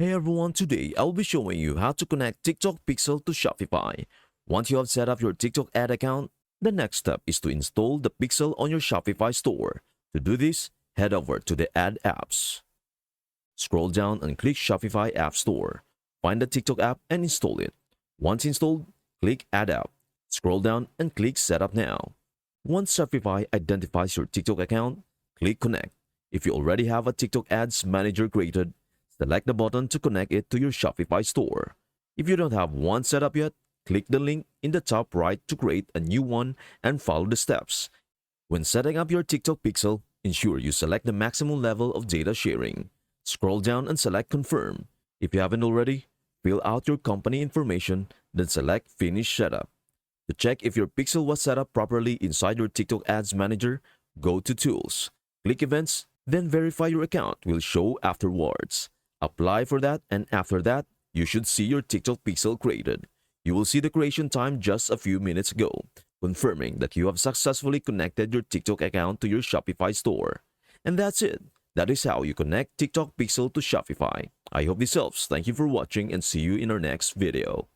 Hey everyone, today I'll be showing you how to connect TikTok Pixel to Shopify. Once you have set up your TikTok ad account, the next step is to install the Pixel on your Shopify store. To do this, head over to the Ad apps. Scroll down and click Shopify App Store. Find the TikTok app and install it. Once installed, click Add App. Scroll down and click Setup Now. Once Shopify identifies your TikTok account, click Connect. If you already have a TikTok Ads Manager created, select the button to connect it to your Shopify store. If you don't have one set up yet, click the link in the top right to create a new one and follow the steps. When setting up your TikTok Pixel, ensure you select the maximum level of data sharing. Scroll down and select Confirm. If you haven't already, fill out your company information, then select Finish Setup. To check if your Pixel was set up properly inside your TikTok Ads Manager, go to Tools, click Events, then verify your account will show afterwards. Apply for that, and after that, you should see your TikTok Pixel created. You will see the creation time just a few minutes ago, confirming that you have successfully connected your TikTok account to your Shopify store. And that's it. That is how you connect TikTok Pixel to Shopify. I hope this helps. Thank you for watching and see you in our next video.